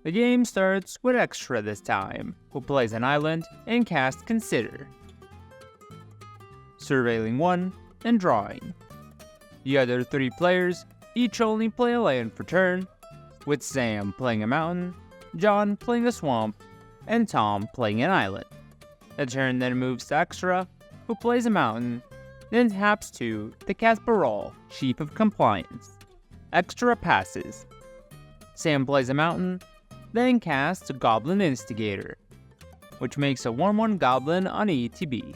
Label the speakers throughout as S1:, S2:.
S1: The game starts with Extra this time, who plays an island and casts Consider, surveilling one and drawing. The other 3 players each only play a land for turn, with Sam playing a mountain, John playing a swamp, and Tom playing an island. The turn then moves to Extra, who plays a mountain, then taps 2 to cast Referral, Chief of Compliance. Extra passes. Sam plays a mountain, then casts Goblin Instigator, which makes a 1/1 goblin on ETB.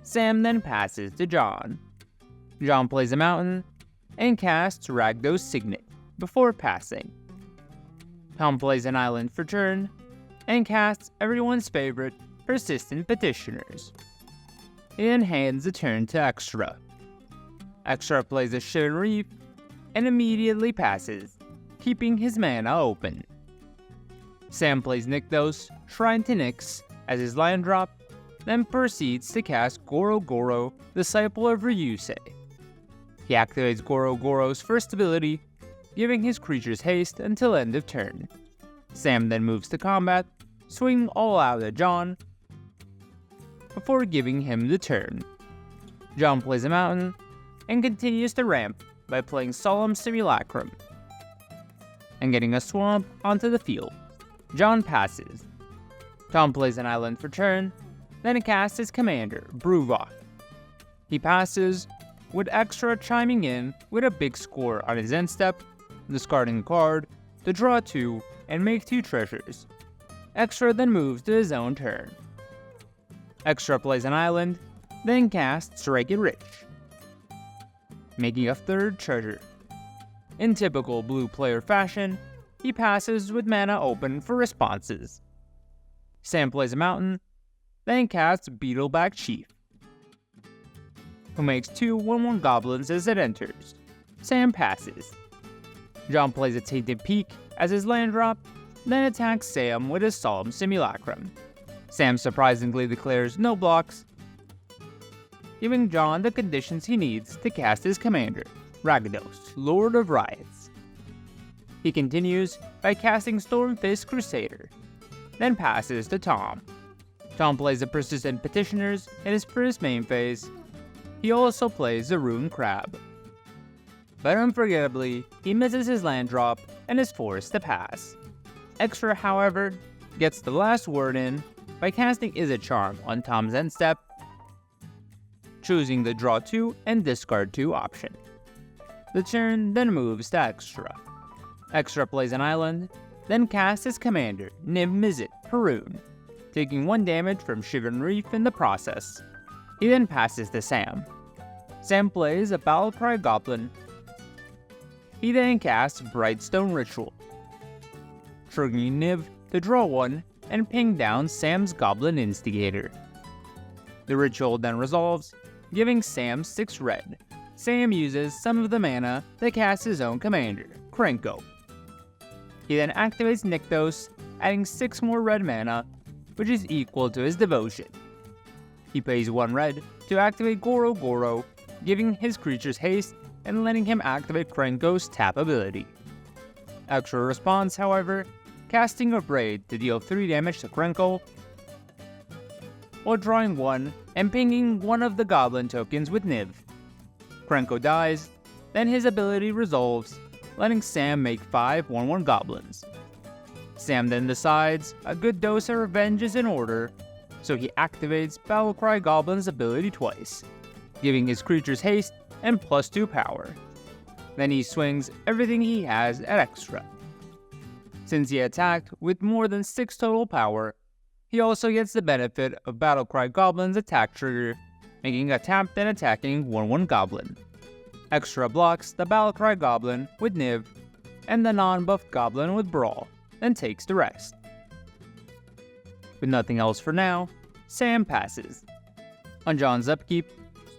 S1: Sam then passes to John. John plays a mountain, and casts Rakdos Signet before passing. Tom plays an island for turn, and casts everyone's favorite Persistent Petitioners. He then hands the turn to Extra. Extra plays a Shivan Reef, and immediately passes, keeping his mana open. Sam plays Nykthos, Shrine to Nyx, as his land drop, then proceeds to cast Goro Goro, Disciple of Ryusei. He activates Goro Goro's first ability, giving his creatures haste until end of turn. Sam then moves to combat, swinging all out at John, before giving him the turn. John plays a mountain, and continues to ramp by playing Solemn Simulacrum, and getting a swamp onto the field. John passes. Tom plays an island for turn, then casts his commander, Bruvac. He passes, with Extra chiming in with a big score on his end step, discarding a card to draw 2 and make 2 treasures. Extra then moves to his own turn. Extra plays an island, then casts Strike It Rich, making a 3rd treasure. In typical blue player fashion, he passes with mana open for responses. Sam plays a mountain, then casts Beetleback Chief, who makes 2 1/1 goblins as it enters. Sam passes. John plays a Tainted Peak as his land drop, then attacks Sam with his Solemn Simulacrum. Sam surprisingly declares no blocks, giving John the conditions he needs to cast his commander, Rakdos, Lord of Riots. He continues by casting Stormfist Crusader, then passes to Tom. Tom plays the Persistent Petitioners in his first main phase. He also plays the Rune Crab, but unforgettably, he misses his land drop and is forced to pass. Extra, however, gets the last word in by casting Izzet Charm on Tom's end step, choosing the draw 2 and discard 2 option. The turn then moves to Extra. Extra plays an island, then casts his commander, Niv-Mizzet, Parun, taking 1 damage from Shivan Reef in the process. He then passes to Sam. Sam plays a Battlecry Goblin. He then casts Brightstone Ritual, triggering Niv to draw 1 and ping down Sam's Goblin Instigator. The ritual then resolves, giving Sam 6 red. Sam uses some of the mana to cast his own commander, Krenko. He then activates Nykthos, adding 6 more red mana, which is equal to his devotion. He pays 1 red to activate Goro Goro, giving his creatures haste and letting him activate Krenko's tap ability. Extra responds, however, casting a Braid to deal 3 damage to Krenko, while drawing 1 and pinging one of the goblin tokens with Niv. Krenko dies, then his ability resolves, letting Sam make 5 1/1 goblins. Sam then decides a good dose of revenge is in order, so he activates Battlecry Goblin's ability twice, giving his creatures haste and +2 power. Then he swings everything he has at Extra. Since he attacked with more than 6 total power, he also gets the benefit of Battlecry Goblin's attack trigger, making a tapped and attacking 1/1 goblin. Extra blocks the Battlecry Goblin with Niv, and the non-buffed Goblin with Brawl, then takes the rest. With nothing else for now, Sam passes. On John's upkeep,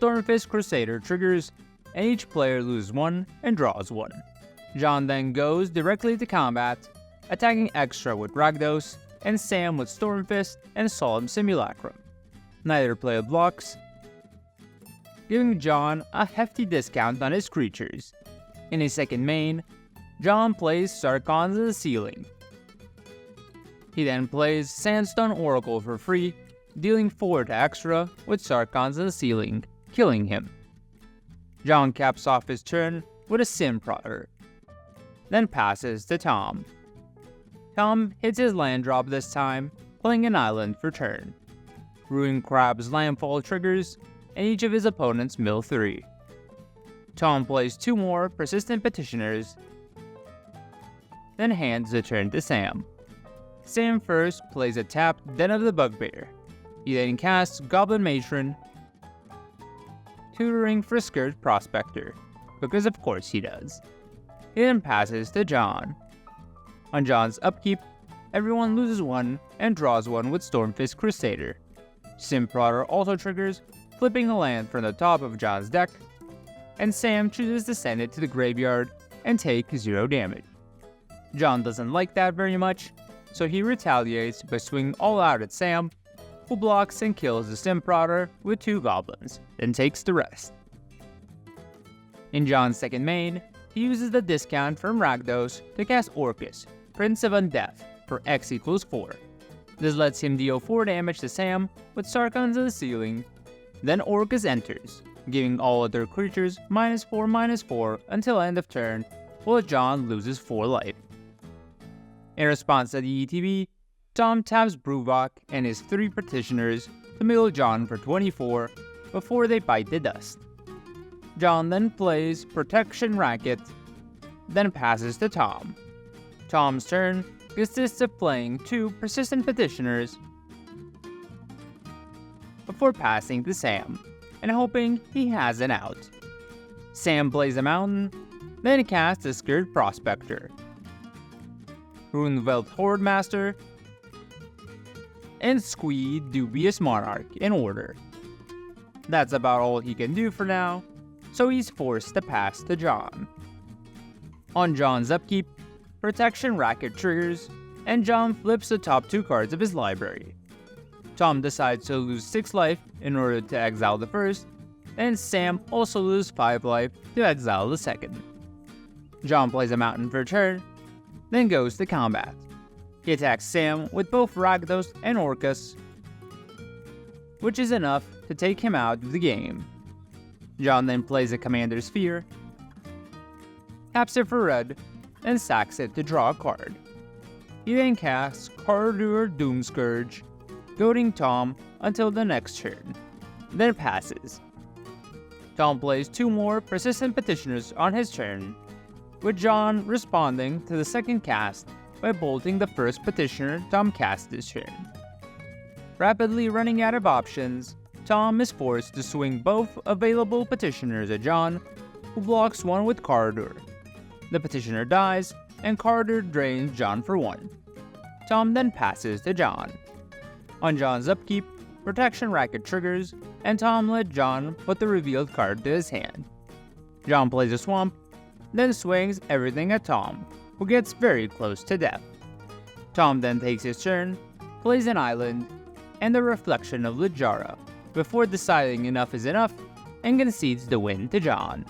S1: Stormfist Crusader triggers, and each player loses 1 and draws 1. John then goes directly to combat, attacking Extra with Rakdos, and Sam with Stormfist and Solemn Simulacrum. Neither player blocks, giving John a hefty discount on his creatures. In his second main, John plays Sarkhan's the Ceiling. He then plays Sandstone Oracle for free, dealing 4 to extra with Sarkhan's on the ceiling, killing him. John caps off his turn with a Sim Prodder, then passes to Tom. Tom hits his land drop this time, playing an island for turn. Ruin Crab's landfall triggers, and each of his opponents mill 3. Tom plays 2 more Persistent Petitioners, then hands the turn to Sam. Sam first plays a tapped Den of the Bugbear. He then casts Goblin Matron, tutoring for Scourge Prospector, because of course he does. He then passes to John. On John's upkeep, everyone loses 1 and draws 1 with Stormfist Crusader. Sim Prodder also triggers, flipping a land from the top of John's deck, and Sam chooses to send it to the graveyard and take 0 damage. John doesn't like that very much, so he retaliates by swinging all out at Sam, who blocks and kills the Sim Prodder with 2 goblins, then takes the rest. In John's second main, he uses the discount from Rakdos to cast Orcus, Prince of Undeath, for X equals 4. This lets him deal 4 damage to Sam with Sarkhan's on the ceiling. Then Orcus enters, giving all other creatures -4/-4 until end of turn, while John loses 4 life. In response to the ETB, Tom taps Bruvac and his 3 petitioners to mill John for 24 before they bite the dust. John then plays Protection Racket, then passes to Tom. Tom's turn consists of playing 2 Persistent Petitioners before passing to Sam, and hoping he has an out. Sam plays a mountain, then casts a Scourge Prospector, Runevelt Hordemaster, and Squeed Dubious Monarch in order. That's about all he can do for now, so he's forced to pass to John. On John's upkeep, Protection Racket triggers, and John flips the top 2 cards of his library. Tom decides to lose 6 life in order to exile the first, and Sam also loses 5 life to exile the second. John plays a mountain for a turn, then goes to combat. He attacks Sam with both Rakdos and Orcus, which is enough to take him out of the game. John then plays a Commander Sphere, taps it for red, and sacks it to draw a card. He then casts Corridor Doomscourge, goading Tom until the next turn, then passes. Tom plays 2 more Persistent Petitioners on his turn, with John responding to the second cast by bolting the first petitioner Tom cast this turn. Rapidly running out of options, Tom is forced to swing both available petitioners at John, who blocks 1 with Corridor. The petitioner dies, and Corridor drains John for 1. Tom then passes to John. On John's upkeep, Protection Racket triggers, and Tom let John put the revealed card to his hand. John plays a Swamp, then swings everything at Tom, who gets very close to death. Tom then takes his turn, plays an island, and the Reflection of Littjara, before deciding enough is enough, and concedes the win to John.